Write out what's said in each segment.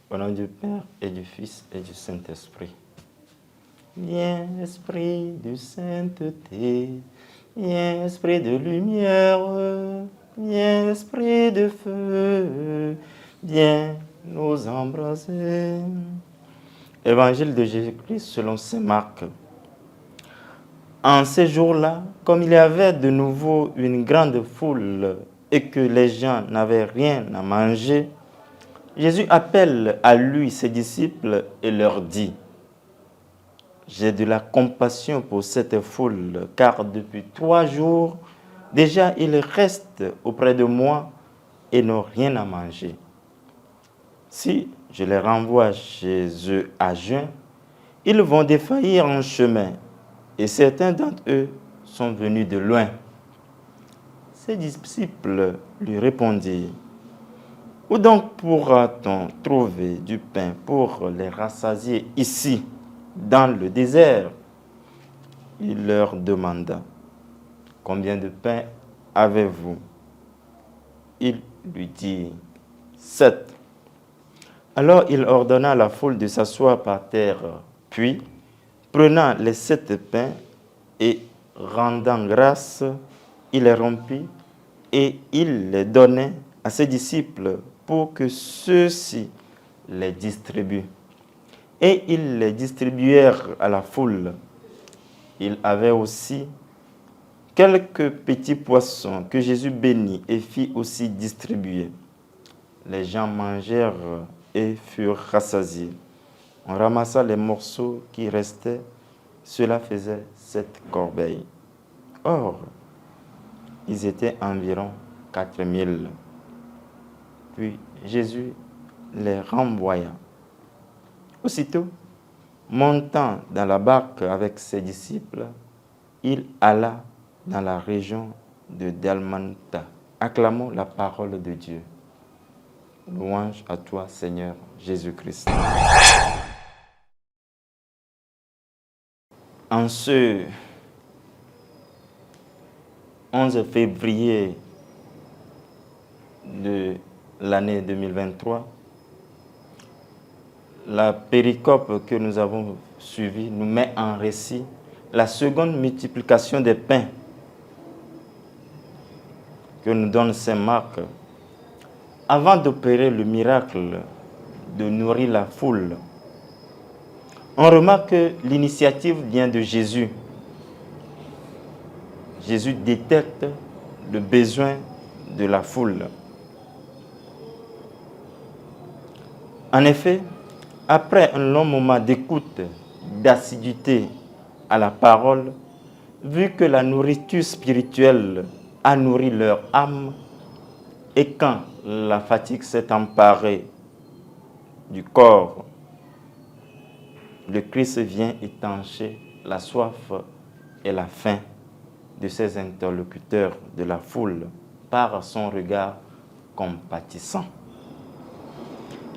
Au nom du Père et du Fils et du Saint-Esprit. Viens, Esprit de sainteté, viens, Esprit de lumière, viens, Esprit de feu, viens nous embraser. Évangile de Jésus-Christ selon saint Marc. En ces jours-là, comme il y avait de nouveau une grande foule et que les gens n'avaient rien à manger, Jésus appelle à lui ses disciples et leur dit: j'ai de la compassion pour cette foule, car depuis 3 jours, déjà ils restent auprès de moi et n'ont rien à manger. Si je les renvoie chez eux à jeun, ils vont défaillir en chemin, et certains d'entre eux sont venus de loin. Ses disciples lui répondirent: où donc pourra-t-on trouver du pain pour les rassasier ici, dans le désert? Il leur demanda: combien de pain avez-vous? Ils lui dirent: 7. Alors il ordonna à la foule de s'asseoir par terre, puis, prenant les 7 pains et rendant grâce, il les rompit et il les donnait à ses disciples pour que ceux-ci les distribuent. Et ils les distribuèrent à la foule. Il avait aussi quelques petits poissons que Jésus bénit et fit aussi distribuer. Les gens mangèrent et furent rassasiés. On ramassa les morceaux qui restaient. Cela faisait 7 corbeilles. Or, ils étaient environ 4000. Puis Jésus les renvoya. Aussitôt, montant dans la barque avec ses disciples, il alla dans la région de Dalmanutha. Acclamons la parole de Dieu. Louange à toi, Seigneur Jésus-Christ. En ce 11 février de l'année 2023, la péricope que nous avons suivie nous met en récit la seconde multiplication des pains que nous donne saint Marc avant d'opérer le miracle de nourrir la foule. On remarque que l'initiative vient de Jésus. Jésus détecte le besoin de la foule. En effet, après un long moment d'écoute, d'assiduité à la parole, vu que la nourriture spirituelle a nourri leur âme, et quand la fatigue s'est emparée du corps, le Christ vient étancher la soif et la faim de ses interlocuteurs de la foule par son regard compatissant.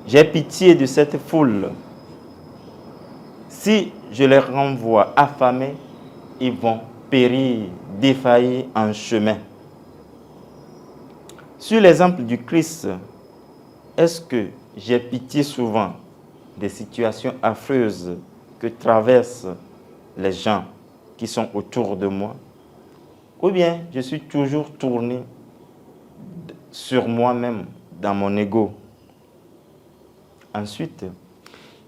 J'ai pitié de cette foule. Si je les renvoie affamés, ils vont périr, défaillir en chemin. Sur l'exemple du Christ, est-ce que j'ai pitié souvent des situations affreuses que traversent les gens qui sont autour de moi? Ou bien je suis toujours tourné sur moi-même, dans mon ego? Ensuite,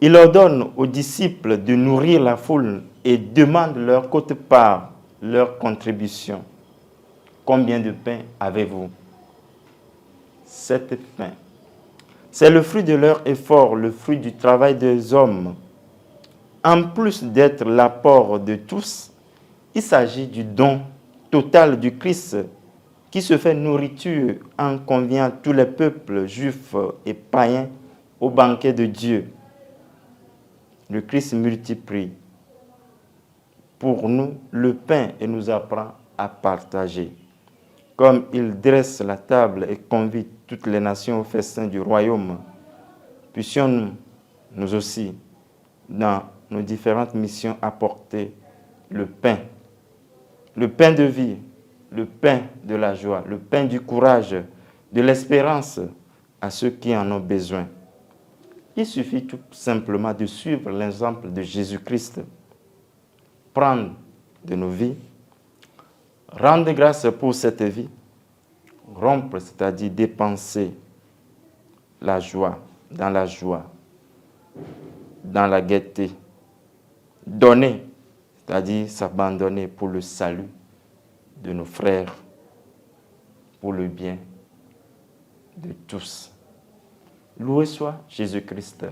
il ordonne aux disciples de nourrir la foule et demande leur quote-part, leur contribution. Combien de pain avez-vous? 7 pains. C'est le fruit de leur effort, le fruit du travail des hommes. En plus d'être l'apport de tous, il s'agit du don total du Christ qui se fait nourriture en conviant tous les peuples juifs et païens au banquet de Dieu. Le Christ multiplie pour nous le pain et nous apprend à partager. Comme il dresse la table et convie toutes les nations au festin du royaume, puissions-nous, nous aussi, dans nos différentes missions, apporter le pain de vie, le pain de la joie, le pain du courage, de l'espérance à ceux qui en ont besoin. Il suffit tout simplement de suivre l'exemple de Jésus-Christ, prendre de nos vies, rendre grâce pour cette vie, rompre, c'est-à-dire dépenser la joie, dans la gaieté, donner, c'est-à-dire s'abandonner pour le salut de nos frères, pour le bien de tous. Loué soit Jésus-Christ.